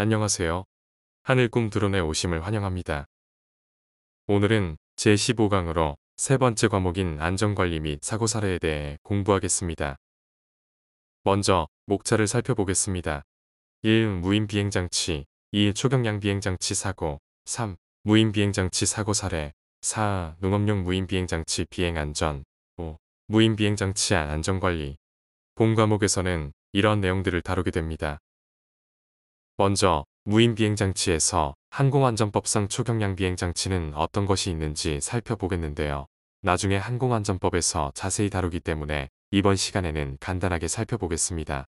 안녕하세요. 하늘 꿈 드론에 오심을 환영합니다. 오늘은 제15강으로 세 번째 과목인 안전관리 및 사고 사례에 대해 공부하겠습니다. 먼저 목차를 살펴보겠습니다. 1. 무인 비행장치 2. 초경량 비행장치 사고 3. 무인 비행장치 사고 사례 4. 농업용 무인 비행장치 비행 안전 5. 무인 비행장치 안전관리 본 과목에서는 이런 내용들을 다루게 됩니다. 먼저 무인 비행장치에서 항공안전법상 초경량 비행장치는 어떤 것이 있는지 살펴보겠는데요. 나중에 항공안전법에서 자세히 다루기 때문에 이번 시간에는 간단하게 살펴보겠습니다.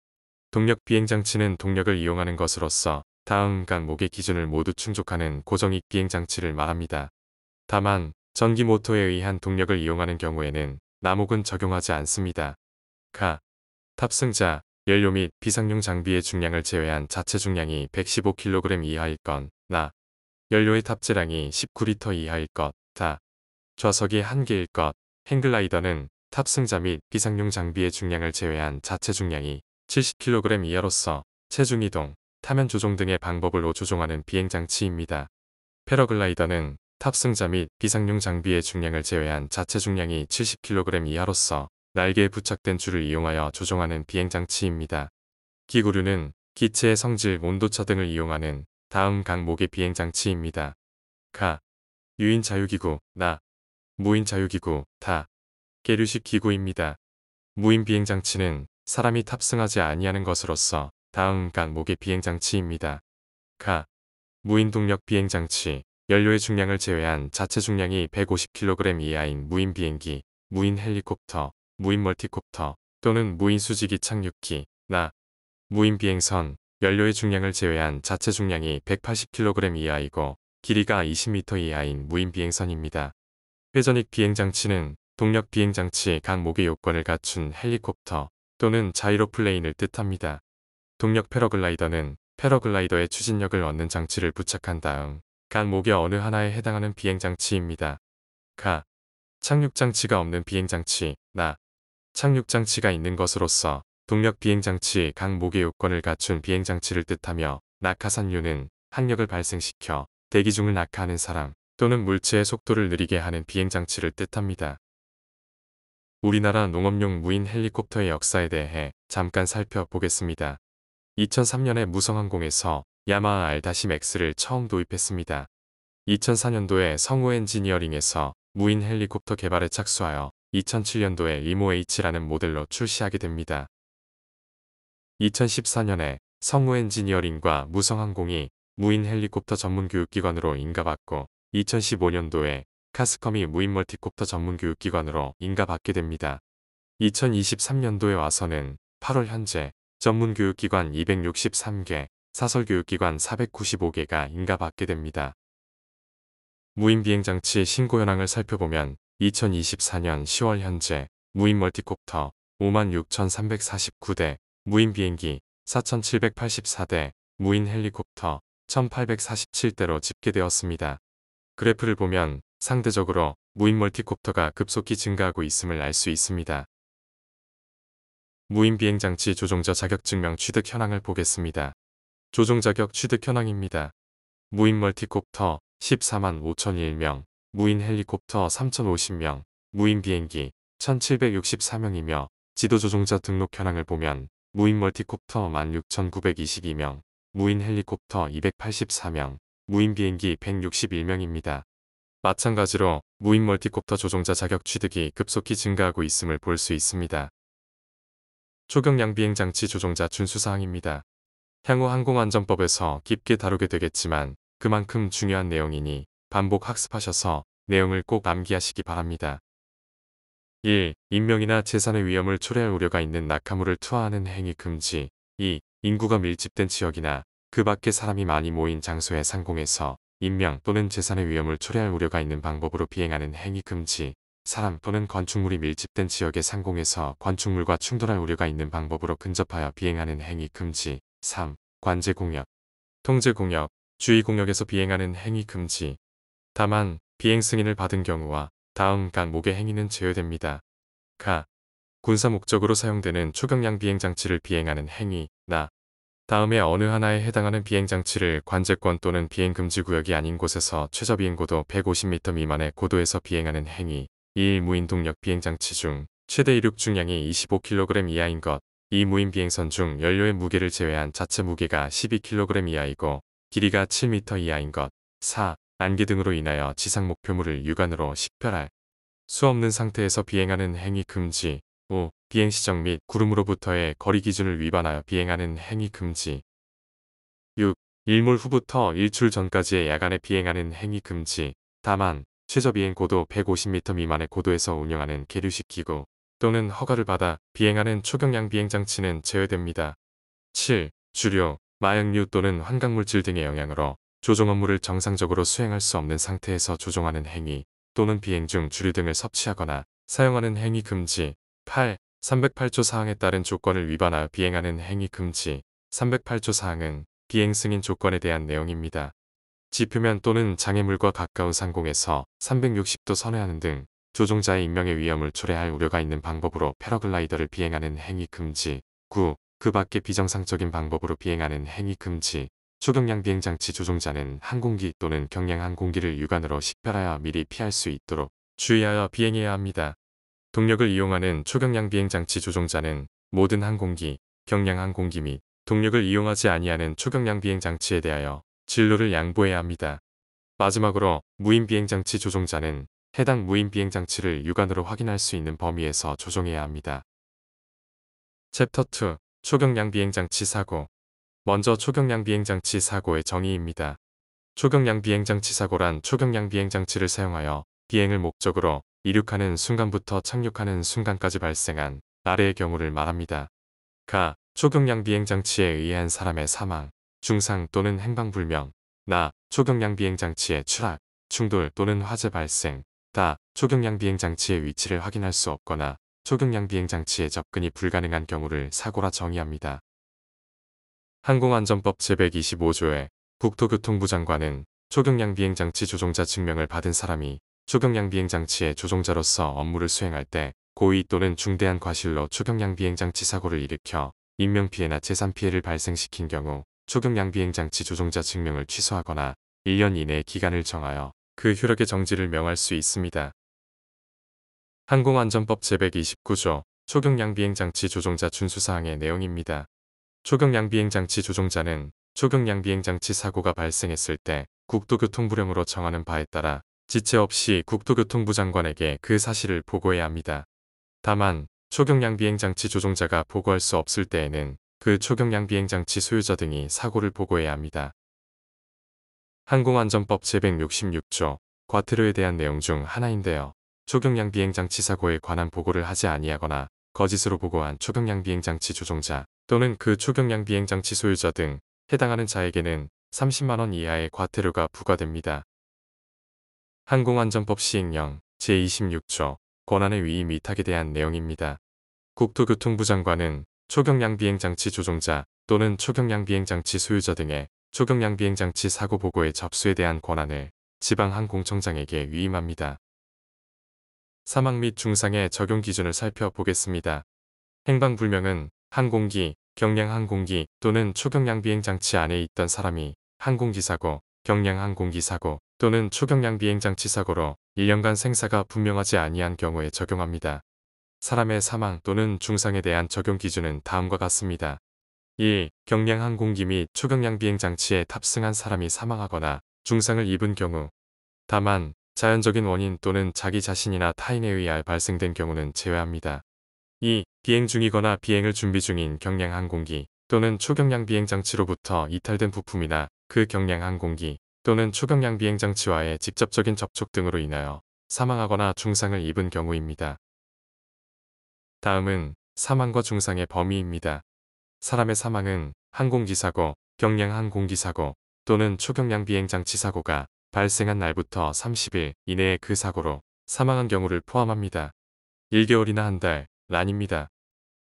동력 비행장치는 동력을 이용하는 것으로서 다음 항목의 기준을 모두 충족하는 고정익 비행장치를 말합니다. 다만 전기 모터에 의한 동력을 이용하는 경우에는 남목은 적용하지 않습니다. 탑승자, 연료 및 비상용 장비의 중량을 제외한 자체 중량이 115kg 이하일 것, 연료의 탑재량이 19리터 이하일 것, 좌석이 1개일 것, 행글라이더는 탑승자 및 비상용 장비의 중량을 제외한 자체 중량이 70kg 이하로서 체중이동, 타면 조종 등의 방법으로 조종하는 비행장치입니다. 패러글라이더는 탑승자 및 비상용 장비의 중량을 제외한 자체 중량이 70kg 이하로서 날개에 부착된 줄을 이용하여 조종하는 비행장치입니다. 기구류는 기체의 성질, 온도차 등을 이용하는 다음 항목의 비행장치입니다. 유인 자유기구, 무인 자유기구, 계류식 기구입니다. 무인 비행장치는 사람이 탑승하지 아니하는 것으로서 다음 항목의 비행장치입니다. 무인 동력 비행장치, 연료의 중량을 제외한 자체 중량이 150kg 이하인 무인 비행기, 무인 헬리콥터, 무인 멀티콥터 또는 무인 수직이 착륙기, 무인 비행선, 연료의 중량을 제외한 자체 중량이 180kg 이하이고 길이가 20m 이하인 무인 비행선입니다. 회전익 비행장치는 동력 비행장치 항목의 요건을 갖춘 헬리콥터 또는 자이로플레인을 뜻합니다. 동력 패러글라이더는 패러글라이더의 추진력을 얻는 장치를 부착한 다음 항목의 어느 하나에 해당하는 비행장치입니다. 착륙장치가 없는 비행장치, 착륙장치가 있는 것으로서 동력 비행장치 항목의 요건을 갖춘 비행장치를 뜻하며 낙하산류는 항력을 발생시켜 대기 중을 낙하하는 사람 또는 물체의 속도를 느리게 하는 비행장치를 뜻합니다. 우리나라 농업용 무인 헬리콥터의 역사에 대해 잠깐 살펴보겠습니다. 2003년에 무성항공에서 야마하 R-Max를 처음 도입했습니다. 2004년도에 성우 엔지니어링에서 무인 헬리콥터 개발에 착수하여 2007년도에 리모 H라는 모델로 출시하게 됩니다. 2014년에 성우 엔지니어링과 무성항공이 무인 헬리콥터 전문 교육기관으로 인가받고 2015년도에 카스컴이 무인 멀티콥터 전문 교육기관으로 인가받게 됩니다. 2023년도에 와서는 8월 현재 전문 교육기관 263개, 사설 교육기관 495개가 인가받게 됩니다. 무인 비행장치 신고 현황을 살펴보면 2024년 10월 현재 무인 멀티콥터 56,349대, 무인 비행기 4,784대, 무인 헬리콥터 1,847대로 집계되었습니다. 그래프를 보면 상대적으로 무인 멀티콥터가 급속히 증가하고 있음을 알 수 있습니다. 무인 비행장치 조종자 자격증명 취득 현황을 보겠습니다. 조종 자격 취득 현황입니다. 무인 멀티콥터 14만 5,001명, 무인 헬리콥터 3,050명, 무인 비행기 1,764명이며 지도조종자 등록 현황을 보면 무인 멀티콥터 16,922명, 무인 헬리콥터 284명, 무인 비행기 161명입니다. 마찬가지로 무인 멀티콥터 조종자 자격 취득이 급속히 증가하고 있음을 볼 수 있습니다. 초경량 비행장치 조종자 준수사항입니다. 향후 항공안전법에서 깊게 다루게 되겠지만 그만큼 중요한 내용이니 반복 학습하셔서 내용을 꼭 암기하시기 바랍니다. 1. 인명이나 재산의 위험을 초래할 우려가 있는 낙하물을 투하하는 행위 금지. 2. 인구가 밀집된 지역이나 그 밖에 사람이 많이 모인 장소의 상공에서 인명 또는 재산의 위험을 초래할 우려가 있는 방법으로 비행하는 행위 금지. 사람 또는 건축물이 밀집된 지역의 상공에서 건축물과 충돌할 우려가 있는 방법으로 근접하여 비행하는 행위 금지. 3. 관제 공역, 통제 공역, 주의 공역에서 비행하는 행위 금지. 다만 비행 승인을 받은 경우와 다음 항목의 행위는 제외됩니다. 군사 목적으로 사용되는 초경량 비행장치를 비행하는 행위, 다음에 어느 하나에 해당하는 비행장치를 관제권 또는 비행금지구역이 아닌 곳에서 최저비행고도 150m 미만의 고도에서 비행하는 행위. 2. 무인 동력 비행장치 중 최대 이륙 중량이 25kg 이하인 것. 이 무인 비행선 중 연료의 무게를 제외한 자체 무게가 12kg 이하이고 길이가 7m 이하인 것. 4. 안개 등으로 인하여 지상 목표물을 육안으로 식별할 수 없는 상태에서 비행하는 행위 금지. 5. 비행 시정 및 구름으로부터의 거리 기준을 위반하여 비행하는 행위 금지. 6. 일몰 후부터 일출 전까지의 야간에 비행하는 행위 금지. 다만 최저 비행 고도 150m 미만의 고도에서 운영하는 계류식 기구 또는 허가를 받아 비행하는 초경량 비행장치는 제외됩니다. 7. 주류, 마약류 또는 환각물질 등의 영향으로 조종 업무를 정상적으로 수행할 수 없는 상태에서 조종하는 행위 또는 비행 중 주류 등을 섭취하거나 사용하는 행위 금지. 8. 308조 사항에 따른 조건을 위반하여 비행하는 행위 금지. 308조 사항은 비행 승인 조건에 대한 내용입니다. 지표면 또는 장애물과 가까운 상공에서 360도 선회하는 등 조종자의 인명의 위험을 초래할 우려가 있는 방법으로 패러글라이더를 비행하는 행위 금지. 9. 그 밖의 비정상적인 방법으로 비행하는 행위 금지. 초경량 비행장치 조종자는 항공기 또는 경량 항공기를 육안으로 식별하여 미리 피할 수 있도록 주의하여 비행해야 합니다. 동력을 이용하는 초경량 비행장치 조종자는 모든 항공기, 경량 항공기 및 동력을 이용하지 아니하는 초경량 비행장치에 대하여 진로를 양보해야 합니다. 마지막으로 무인 비행장치 조종자는 해당 무인 비행장치를 육안으로 확인할 수 있는 범위에서 조종해야 합니다. 챕터 2. 초경량 비행장치 사고. 먼저 초경량 비행장치 사고의 정의입니다. 초경량 비행장치 사고란 초경량 비행장치를 사용하여 비행을 목적으로 이륙하는 순간부터 착륙하는 순간까지 발생한 아래의 경우를 말합니다. 가. 초경량 비행장치에 의한 사람의 사망, 중상 또는 행방불명. 나. 초경량 비행장치의 추락, 충돌 또는 화재 발생. 다. 초경량 비행장치의 위치를 확인할 수 없거나 초경량 비행장치에 접근이 불가능한 경우를 사고라 정의합니다. 항공안전법 제125조에 국토교통부 장관은 초경량 비행장치 조종자 증명을 받은 사람이 초경량 비행장치의 조종자로서 업무를 수행할 때 고의 또는 중대한 과실로 초경량 비행장치 사고를 일으켜 인명피해나 재산피해를 발생시킨 경우 초경량 비행장치 조종자 증명을 취소하거나 1년 이내 기간을 정하여 그 효력의 정지를 명할 수 있습니다. 항공안전법 제129조 초경량 비행장치 조종자 준수사항의 내용입니다. 초경량 비행장치 조종자는 초경량 비행장치 사고가 발생했을 때 국토교통부령으로 정하는 바에 따라 지체 없이 국토교통부 장관에게 그 사실을 보고해야 합니다. 다만 초경량 비행장치 조종자가 보고할 수 없을 때에는 그 초경량 비행장치 소유자 등이 사고를 보고해야 합니다. 항공안전법 제166조 과태료에 대한 내용 중 하나인데요. 초경량 비행장치 사고에 관한 보고를 하지 아니하거나 거짓으로 보고한 초경량 비행장치 조종자 또는 그 초경량 비행장치 소유자 등 해당하는 자에게는 30만원 이하의 과태료가 부과됩니다. 항공안전법 시행령 제26조 권한의 위임 위탁에 대한 내용입니다. 국토교통부 장관은 초경량 비행장치 조종자 또는 초경량 비행장치 소유자 등의 초경량 비행장치 사고 보고의 접수에 대한 권한을 지방항공청장에게 위임합니다. 사망 및 중상의 적용 기준을 살펴보겠습니다. 행방불명은 항공기, 경량 항공기 또는 초경량 비행장치 안에 있던 사람이 항공기 사고, 경량 항공기 사고 또는 초경량 비행장치 사고로 1년간 생사가 분명하지 아니한 경우에 적용합니다. 사람의 사망 또는 중상에 대한 적용 기준은 다음과 같습니다. 1. 경량 항공기 및 초경량 비행장치에 탑승한 사람이 사망하거나 중상을 입은 경우. 다만 자연적인 원인 또는 자기 자신이나 타인에 의하여 발생된 경우는 제외합니다. 2. 비행 중이거나 비행을 준비 중인 경량 항공기 또는 초경량 비행장치로부터 이탈된 부품이나 그 경량 항공기 또는 초경량 비행장치와의 직접적인 접촉 등으로 인하여 사망하거나 중상을 입은 경우입니다. 다음은 사망과 중상의 범위입니다. 사람의 사망은 항공기 사고, 경량 항공기 사고 또는 초경량 비행장치 사고가 발생한 날부터 30일 이내의 그 사고로 사망한 경우를 포함합니다. 1개월이나 한 달, 아닙니다.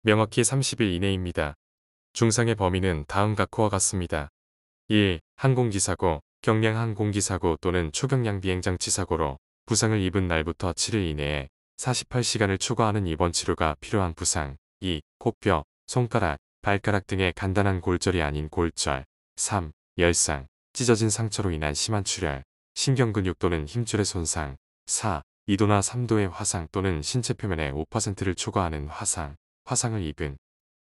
명확히 30일 이내입니다. 중상의 범위는 다음과 같습니다. 1. 항공기 사고, 경량 항공기 사고 또는 초경량 비행장치 사고로 부상을 입은 날부터 7일 이내에 48시간을 초과하는 입원 치료가 필요한 부상. 2. 코뼈, 손가락, 발가락 등의 간단한 골절이 아닌 골절. 3. 열상, 찢어진 상처로 인한 심한 출혈, 신경근육 또는 힘줄의 손상. 4. 2도나 3도의 화상 또는 신체 표면의 5%를 초과하는 화상, 화상을 입은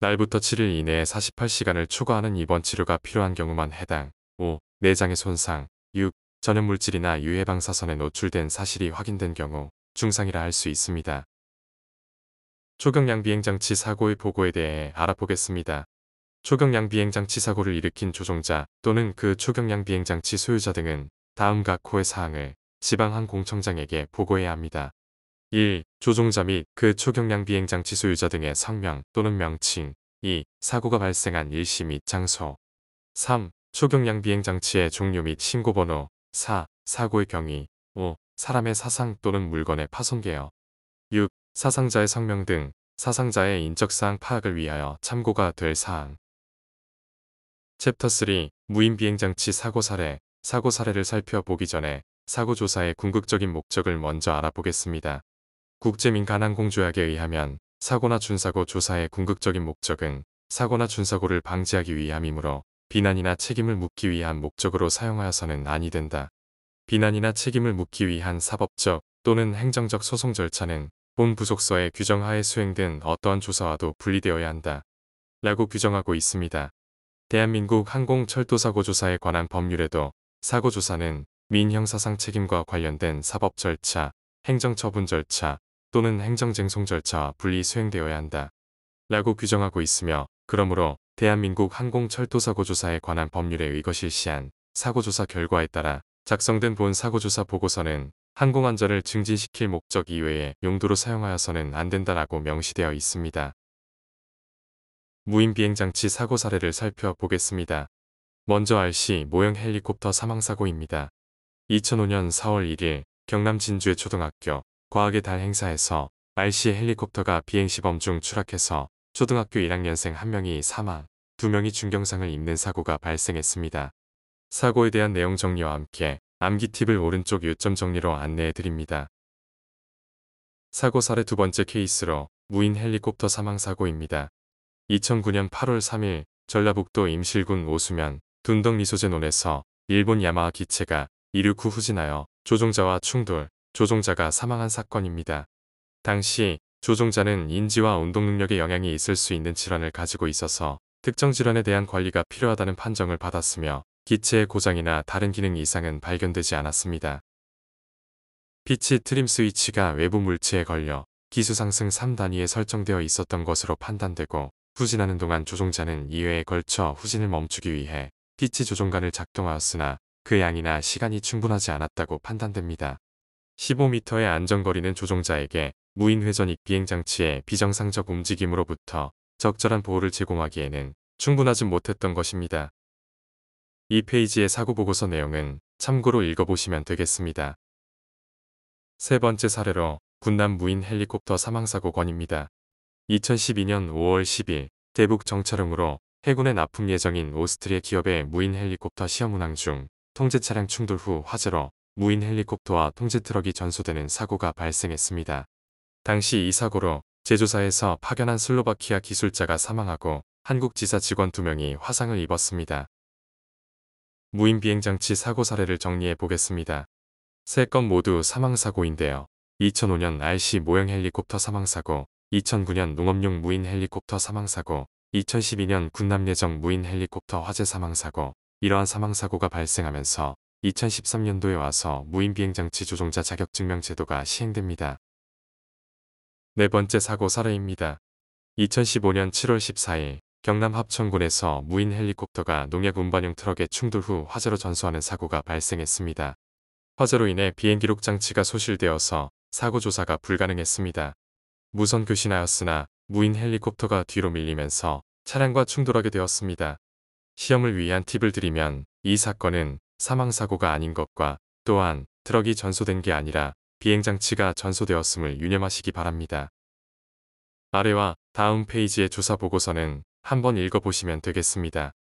날부터 7일 이내에 48시간을 초과하는 입원 치료가 필요한 경우만 해당. 5. 내장의 손상. 6. 전염물질이나 유해방사선에 노출된 사실이 확인된 경우 중상이라 할 수 있습니다. 초경량 비행장치 사고의 보고에 대해 알아보겠습니다. 초경량 비행장치 사고를 일으킨 조종자 또는 그 초경량 비행장치 소유자 등은 다음 각호의 사항을 지방항공청장에게 보고해야 합니다. 1. 조종자 및 그 초경량 비행장치 소유자 등의 성명 또는 명칭. 2. 사고가 발생한 일시 및 장소. 3. 초경량 비행장치의 종류 및 신고번호. 4. 사고의 경위. 5. 사람의 사상 또는 물건의 파손 개요. 6. 사상자의 성명 등 사상자의 인적사항 파악을 위하여 참고가 될 사항. 챕터 3. 무인 비행장치 사고 사례. 사고 사례를 살펴보기 전에 사고 조사의 궁극적인 목적을 먼저 알아보겠습니다. 국제민간항공조약에 의하면 사고나 준사고 조사의 궁극적인 목적은 사고나 준사고를 방지하기 위함이므로 비난이나 책임을 묻기 위한 목적으로 사용하여서는 아니 된다. 비난이나 책임을 묻기 위한 사법적 또는 행정적 소송 절차는 본 부속서의 규정하에 수행된 어떠한 조사와도 분리되어야 한다. 라고 규정하고 있습니다. 대한민국 항공철도사고 조사에 관한 법률에도 사고조사는 민형사상 책임과 관련된 사법 절차, 행정처분 절차 또는 행정쟁송 절차와 분리 수행되어야 한다. 라고 규정하고 있으며 그러므로 대한민국 항공철도사고 조사에 관한 법률에 의거 실시한 사고조사 결과에 따라 작성된 본 사고조사 보고서는 항공안전을 증진시킬 목적 이외의 용도로 사용하여서는 안 된다라고 명시되어 있습니다. 무인 비행장치 사고 사례를 살펴보겠습니다. 먼저 RC 모형 헬리콥터 사망사고입니다. 2005년 4월 1일 경남 진주의 초등학교 과학의 달 행사에서 RC 헬리콥터가 비행시범 중 추락해서 초등학교 1학년생 1명이 사망, 2명이 중경상을 입는 사고가 발생했습니다. 사고에 대한 내용 정리와 함께 암기 팁을 오른쪽 요점 정리로 안내해 드립니다. 사고 사례 두 번째 케이스로 무인 헬리콥터 사망사고입니다. 2009년 8월 3일 전라북도 임실군 오수면 둔덕리소제논에서 일본 야마하 기체가 이륙 후 후진하여 조종자와 충돌, 조종자가 사망한 사건입니다. 당시 조종자는 인지와 운동 능력에 영향이 있을 수 있는 질환을 가지고 있어서 특정 질환에 대한 관리가 필요하다는 판정을 받았으며 기체의 고장이나 다른 기능 이상은 발견되지 않았습니다. 피치 트림 스위치가 외부 물체에 걸려 기수 상승 3단위에 설정되어 있었던 것으로 판단되고 후진하는 동안 조종자는 2회에 걸쳐 후진을 멈추기 위해 피치 조종관을 작동하였으나 그 양이나 시간이 충분하지 않았다고 판단됩니다. 15m의 안전거리는 조종자에게 무인 회전익 비행장치의 비정상적 움직임으로부터 적절한 보호를 제공하기에는 충분하지 못했던 것입니다. 이 페이지의 사고보고서 내용은 참고로 읽어보시면 되겠습니다. 세 번째 사례로 군남 무인 헬리콥터 사망사고 건입니다. 2012년 5월 10일 대북 정찰용으로 해군에 납품 예정인 오스트리아 기업의 무인 헬리콥터 시험 운항 중 통제 차량 충돌 후 화재로 무인 헬리콥터와 통제 트럭이 전소되는 사고가 발생했습니다. 당시 이 사고로 제조사에서 파견한 슬로바키아 기술자가 사망하고 한국 지사 직원 2명이 화상을 입었습니다. 무인 비행장치 사고 사례를 정리해 보겠습니다. 세 건 모두 사망사고인데요. 2005년 RC 모형 헬리콥터 사망사고, 2009년 농업용 무인 헬리콥터 사망사고, 2012년 군남 예정 무인 헬리콥터 화재 사망사고, 이러한 사망사고가 발생하면서 2013년도에 와서 무인 비행장치 조종자 자격증명 제도가 시행됩니다. 네 번째 사고 사례입니다. 2015년 7월 14일 경남 합천군에서 무인 헬리콥터가 농약 운반용 트럭에 충돌 후 화재로 전소하는 사고가 발생했습니다. 화재로 인해 비행기록 장치가 소실되어서 사고 조사가 불가능했습니다. 무선 교신하였으나 무인 헬리콥터가 뒤로 밀리면서 차량과 충돌하게 되었습니다. 시험을 위한 팁을 드리면 이 사건은 사망사고가 아닌 것과 또한 트럭이 전소된 게 아니라 비행장치가 전소되었음을 유념하시기 바랍니다. 아래와 다음 페이지의 조사 보고서는 한번 읽어보시면 되겠습니다.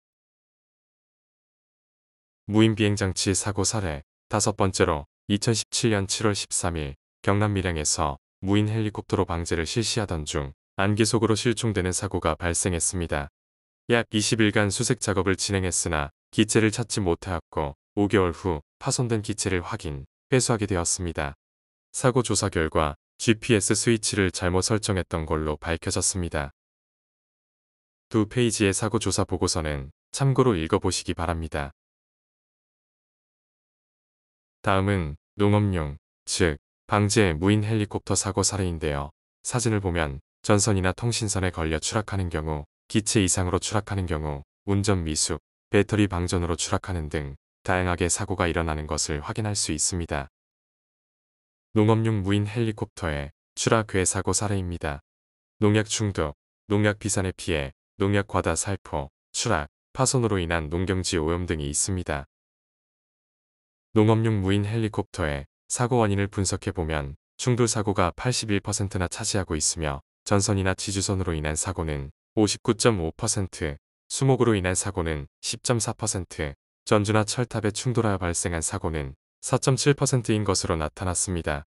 무인 비행장치 사고 사례 다섯 번째로 2017년 7월 13일 경남 밀양에서 무인 헬리콥터로 방제를 실시하던 중 안개 속으로 실종되는 사고가 발생했습니다. 약 20일간 수색 작업을 진행했으나 기체를 찾지 못하였고 5개월 후 파손된 기체를 확인, 회수하게 되었습니다. 사고 조사 결과 GPS 스위치를 잘못 설정했던 걸로 밝혀졌습니다. 2페이지의 사고 조사 보고서는 참고로 읽어보시기 바랍니다. 다음은 농업용, 즉 방제 무인 헬리콥터 사고 사례인데요. 사진을 보면 전선이나 통신선에 걸려 추락하는 경우, 기체 이상으로 추락하는 경우, 운전 미숙, 배터리 방전으로 추락하는 등 다양하게 사고가 일어나는 것을 확인할 수 있습니다. 농업용 무인 헬리콥터의 추락 외 사고 사례입니다. 농약 중독, 농약 비산의 피해, 농약 과다 살포, 추락, 파손으로 인한 농경지 오염 등이 있습니다. 농업용 무인 헬리콥터의 사고 원인을 분석해보면 충돌 사고가 81%나 차지하고 있으며 전선이나 지주선으로 인한 사고는 59.5%, 수목으로 인한 사고는 10.4%, 전주나 철탑에 충돌하여 발생한 사고는 4.7%인 것으로 나타났습니다.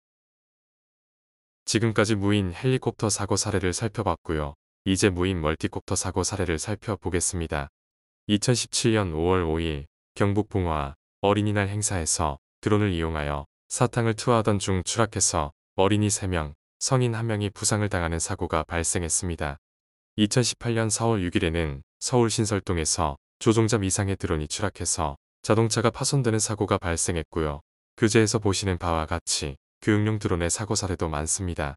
지금까지 무인 헬리콥터 사고 사례를 살펴봤고요. 이제 무인 멀티콥터 사고 사례를 살펴보겠습니다. 2017년 5월 5일 경북 봉화 어린이날 행사에서 드론을 이용하여 사탕을 투하하던 중 추락해서 어린이 3명, 성인 1명이 부상을 당하는 사고가 발생했습니다. 2018년 4월 6일에는 서울 신설동에서 조종자 미상의 드론이 추락해서 자동차가 파손되는 사고가 발생했고요. 교재에서 보시는 바와 같이 교육용 드론의 사고 사례도 많습니다.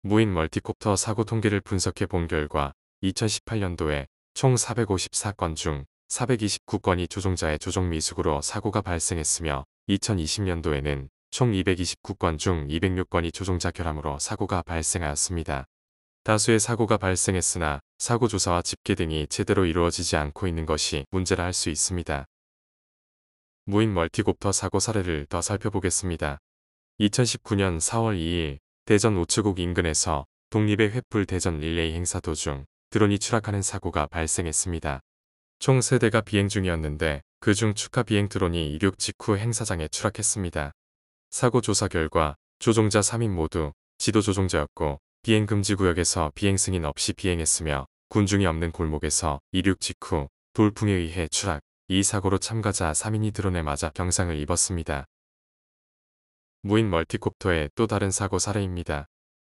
무인 멀티콥터 사고 통계를 분석해 본 결과 2018년도에 총 454건 중 429건이 조종자의 조종 미숙으로 사고가 발생했으며 2020년도에는 총 229건 중 206건이 조종자 결함으로 사고가 발생하였습니다. 다수의 사고가 발생했으나 사고 조사와 집계 등이 제대로 이루어지지 않고 있는 것이 문제라 할 수 있습니다. 무인 멀티콥터 사고 사례를 더 살펴보겠습니다. 2019년 4월 2일 대전 우체국 인근에서 독립의 횃불 대전 릴레이 행사 도중 드론이 추락하는 사고가 발생했습니다. 총 3대가 비행 중이었는데 그중 축하 비행 드론이 이륙 직후 행사장에 추락했습니다. 사고 조사 결과 조종자 3인 모두 지도 조종자였고 비행 금지 구역에서 비행 승인 없이 비행했으며 군중이 없는 골목에서 이륙 직후 돌풍에 의해 추락, 이 사고로 참가자 3인이 드론에 맞아 경상을 입었습니다. 무인 멀티콥터의 또 다른 사고 사례입니다.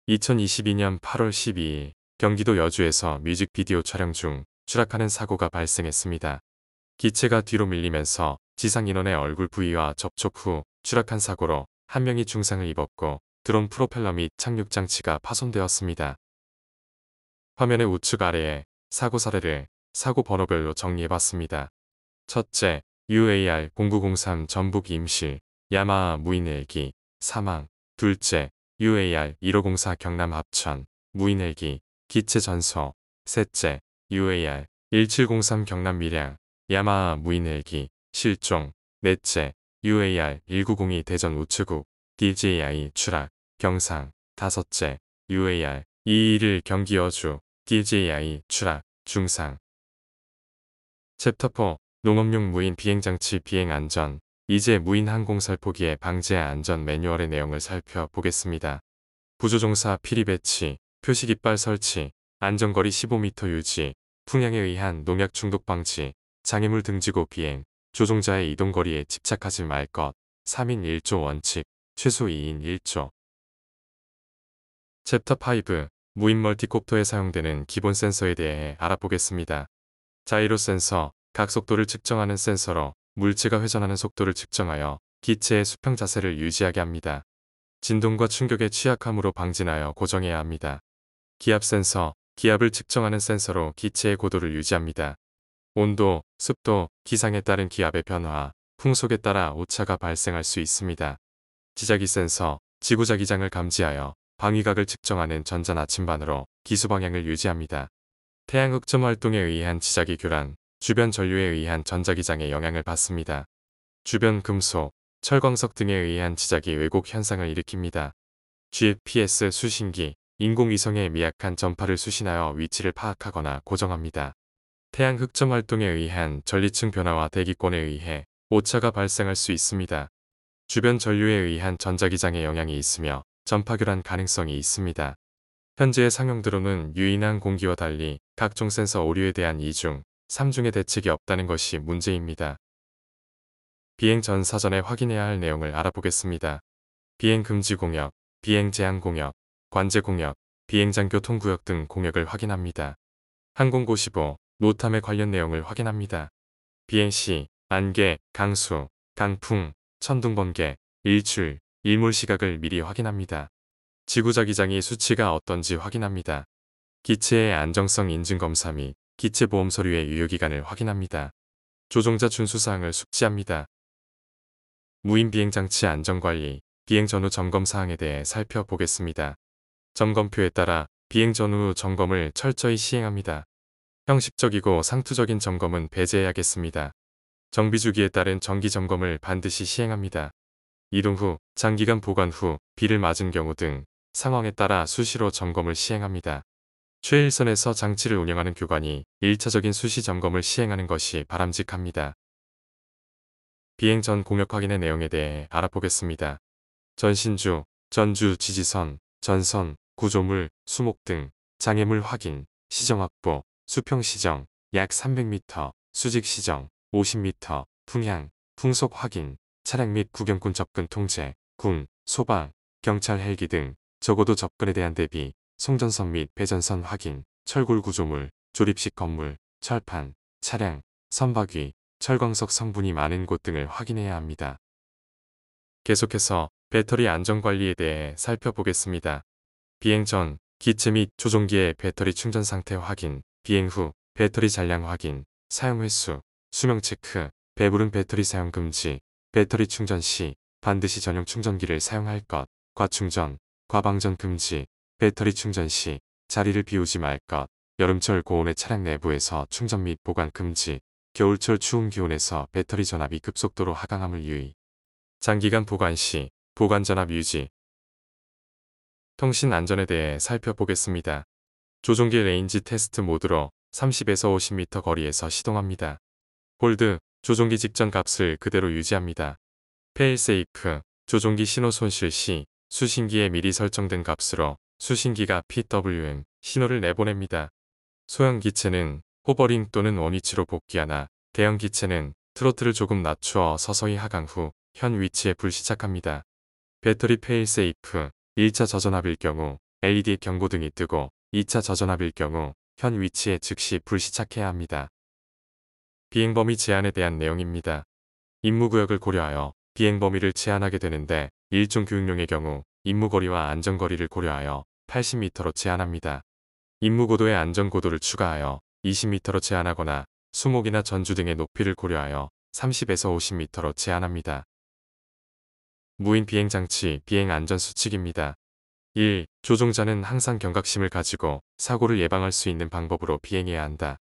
2022년 8월 12일 경기도 여주에서 뮤직비디오 촬영 중 추락하는 사고가 발생했습니다. 기체가 뒤로 밀리면서 지상 인원의 얼굴 부위와 접촉 후 추락한 사고로 1명이 중상을 입었고 드론 프로펠러 및 착륙 장치가 파손되었습니다. 화면의 우측 아래에 사고 사례를 사고 번호별로 정리해봤습니다. 첫째, UAR0903 전북 임실 야마하 무인 헬기 사망. 둘째, UAR1504 경남 합천 무인 헬기 기체 전소. 셋째, UAR1703 경남 밀양 야마하 무인 헬기 실종. 넷째, UAR1902 대전 우체국 DJI 추락 경상. 다섯째, UAR221 경기 여주 DJI 추락 중상. 챕터 4 농업용 무인 비행장치 비행 안전. 이제 무인 항공 살포기의 방제 안전 매뉴얼의 내용을 살펴보겠습니다. 부조종사 피리 배치, 표시 깃발 설치, 안전거리 15m 유지, 풍향에 의한 농약 중독 방지, 장애물 등지고 비행, 조종자의 이동거리에 집착하지 말 것, 3인 1조 원칙, 최소 2인 1조. 챕터 5 무인 멀티콥터에 사용되는 기본 센서에 대해 알아보겠습니다. 자이로 센서, 각 속도를 측정하는 센서로 물체가 회전하는 속도를 측정하여 기체의 수평 자세를 유지하게 합니다. 진동과 충격에 취약함으로 방진하여 고정해야 합니다. 기압 센서, 기압을 측정하는 센서로 기체의 고도를 유지합니다. 온도, 습도, 기상에 따른 기압의 변화, 풍속에 따라 오차가 발생할 수 있습니다. 지자기 센서, 지구자기장을 감지하여 방위각을 측정하는 전자나침반으로 기수 방향을 유지합니다. 태양 흑점 활동에 의한 지자기 교란, 주변 전류에 의한 전자기장에 영향을 받습니다. 주변 금속, 철광석 등에 의한 지자기 왜곡 현상을 일으킵니다. GPS 수신기, 인공위성의 미약한 전파를 수신하여 위치를 파악하거나 고정합니다. 태양 흑점 활동에 의한 전리층 변화와 대기권에 의해 오차가 발생할 수 있습니다. 주변 전류에 의한 전자기장에 영향이 있으며 전파교란 가능성이 있습니다. 현재의 상용드론은 유인한 공기와 달리 각종 센서 오류에 대한 2중, 3중의 대책이 없다는 것이 문제입니다. 비행 전 사전에 확인해야 할 내용을 알아보겠습니다. 비행 금지 공역, 비행 제한 공역, 관제 공역, 비행장 교통구역 등 공역을 확인합니다. 항공고 15, 노탐의 관련 내용을 확인합니다. 비행 시 안개, 강수, 강풍, 천둥 번개, 일출, 일몰 시각을 미리 확인합니다. 지구자기장이 수치가 어떤지 확인합니다. 기체의 안정성 인증 검사 및 기체 보험 서류의 유효기간을 확인합니다. 조종자 준수사항을 숙지합니다. 무인 비행장치 안전관리, 비행 전후 점검 사항에 대해 살펴보겠습니다. 점검표에 따라 비행 전후 점검을 철저히 시행합니다. 형식적이고 상투적인 점검은 배제해야겠습니다. 정비주기에 따른 정기 점검을 반드시 시행합니다. 이동 후, 장기간 보관 후, 비를 맞은 경우 등 상황에 따라 수시로 점검을 시행합니다. 최일선에서 장치를 운영하는 교관이 1차적인 수시 점검을 시행하는 것이 바람직합니다. 비행 전 공역 확인의 내용에 대해 알아보겠습니다. 전신주, 전주 지지선, 전선, 구조물, 수목 등 장애물 확인, 시정 확보, 수평 시정, 약 300m, 수직 시정, 50m, 풍향, 풍속 확인, 차량 및 구경꾼 접근 통제, 군, 소방, 경찰 헬기 등 적어도 접근에 대한 대비, 송전선 및 배전선 확인, 철골 구조물, 조립식 건물, 철판, 차량, 선박위, 철광석 성분이 많은 곳 등을 확인해야 합니다. 계속해서 배터리 안전관리에 대해 살펴보겠습니다. 비행 전, 기체 및 조종기의 배터리 충전 상태 확인, 비행 후, 배터리 잔량 확인, 사용 횟수, 수명 체크, 배부른 배터리 사용 금지, 배터리 충전 시 반드시 전용 충전기를 사용할 것, 과충전, 과방전 금지, 배터리 충전 시 자리를 비우지 말 것, 여름철 고온의 차량 내부에서 충전 및 보관 금지, 겨울철 추운 기온에서 배터리 전압이 급속도로 하강함을 유의. 장기간 보관 시 보관 전압 유지. 통신 안전에 대해 살펴보겠습니다. 조종기 레인지 테스트 모드로 30에서 50m 거리에서 시동합니다. 홀드, 조종기 직전 값을 그대로 유지합니다. 페일세이프, 조종기 신호 손실 시 수신기에 미리 설정된 값으로 수신기가 PWM 신호를 내보냅니다. 소형 기체는 호버링 또는 원위치로 복귀하나 대형 기체는 트로트를 조금 낮추어 서서히 하강 후 현 위치에 불시착합니다. 배터리 페일세이프, 1차 저전압일 경우 LED 경고등이 뜨고 2차 저전압일 경우 현 위치에 즉시 불시착해야 합니다. 비행범위 제한에 대한 내용입니다. 임무구역을 고려하여 비행범위를 제한하게 되는데 일종 교육용의 경우 임무거리와 안전거리를 고려하여 80m로 제한합니다. 임무고도의 안전고도를 추가하여 20m로 제한하거나 수목이나 전주 등의 높이를 고려하여 30에서 50m로 제한합니다. 무인 비행장치 비행 안전수칙입니다. 1. 조종자는 항상 경각심을 가지고 사고를 예방할 수 있는 방법으로 비행해야 한다.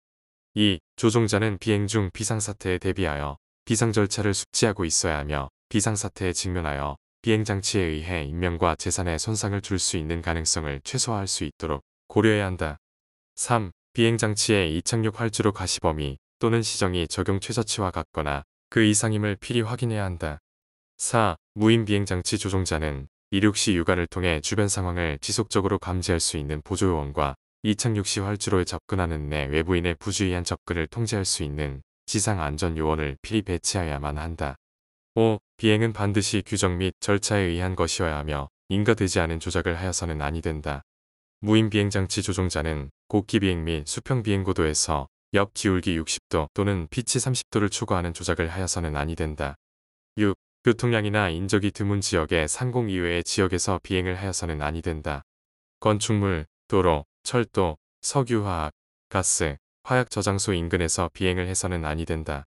2. 조종자는 비행 중 비상사태에 대비하여 비상절차를 숙지하고 있어야 하며 비상사태에 직면하여 비행장치에 의해 인명과 재산에 손상을 줄 수 있는 가능성을 최소화할 수 있도록 고려해야 한다. 3. 비행장치의 이착륙 활주로 가시범위 또는 시정이 적용 최저치와 같거나 그 이상임을 필히 확인해야 한다. 4. 무인 비행장치 조종자는 이륙 시 육안을 통해 주변 상황을 지속적으로 감지할 수 있는 보조요원과 이착륙 시 활주로에 접근하는 내 외부인의 부주의한 접근을 통제할 수 있는 지상안전요원을 필히 배치하여야만 한다. 5. 비행은 반드시 규정 및 절차에 의한 것이어야 하며 인가되지 않은 조작을 하여서는 아니 된다. 무인 비행장치 조종자는 곡기 비행 및 수평 비행 고도에서 옆 기울기 60도 또는 피치 30도를 초과하는 조작을 하여서는 아니 된다. 6. 교통량이나 인적이 드문 지역의 상공 이외의 지역에서 비행을 하여서는 아니 된다. 건축물, 도로, 철도, 석유화학, 가스, 화약 저장소 인근에서 비행을 해서는 아니 된다.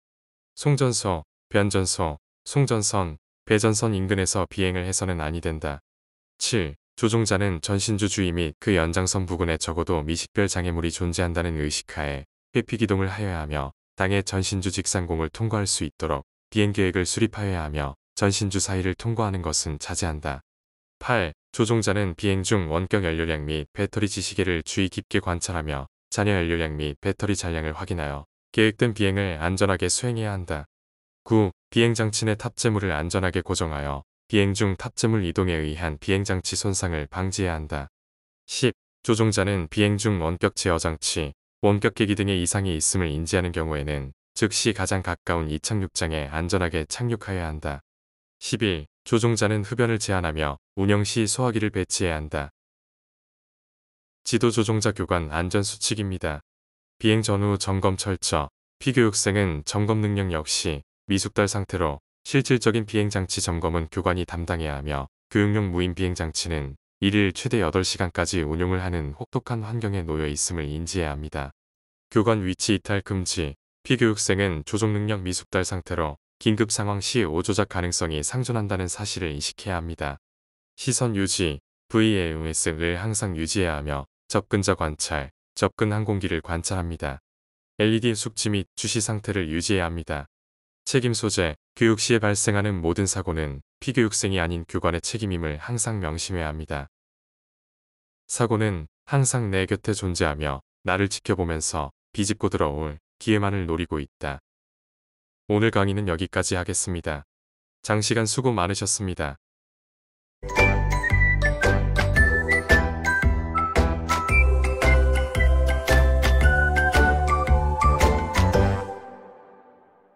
송전소, 변전소, 송전선, 배전선 인근에서 비행을 해서는 아니 된다. 7. 조종자는 전신주 주위 및 그 연장선 부근에 적어도 미식별 장애물이 존재한다는 의식하에 회피기동을 하여야 하며 당해 전신주 직상공을 통과할 수 있도록 비행계획을 수립하여야 하며 전신주 사이를 통과하는 것은 자제한다. 8. 조종자는 비행 중 원격 연료량 및 배터리 지시계를 주의 깊게 관찰하며 잔여 연료량 및 배터리 잔량을 확인하여 계획된 비행을 안전하게 수행해야 한다. 9. 비행장치 내 탑재물을 안전하게 고정하여 비행 중 탑재물 이동에 의한 비행장치 손상을 방지해야 한다. 10. 조종자는 비행 중 원격 제어 장치, 원격 계기 등의 이상이 있음을 인지하는 경우에는 즉시 가장 가까운 이착륙장에 안전하게 착륙하여야 한다. 11. 조종자는 흡연을 제한하며 운영 시 소화기를 배치해야 한다. 지도 조종자 교관 안전수칙입니다. 비행 전후 점검 철저. 피교육생은 점검 능력 역시 미숙달 상태로 실질적인 비행장치 점검은 교관이 담당해야 하며 교육용 무인 비행장치는 1일 최대 8시간까지 운용을 하는 혹독한 환경에 놓여 있음을 인지해야 합니다. 교관 위치 이탈 금지. 피교육생은 조종 능력 미숙달 상태로 긴급 상황 시 오조작 가능성이 상존한다는 사실을 인식해야 합니다. 시선 유지. VLS를 항상 유지해야 하며 접근자 관찰, 접근 항공기를 관찰합니다. LED 숙지 및 주시 상태를 유지해야 합니다. 책임 소재. 교육 시에 발생하는 모든 사고는 피교육생이 아닌 교관의 책임임을 항상 명심해야 합니다. 사고는 항상 내 곁에 존재하며 나를 지켜보면서 비집고 들어올 기회만을 노리고 있다. 오늘 강의는 여기까지 하겠습니다. 장시간 수고 많으셨습니다.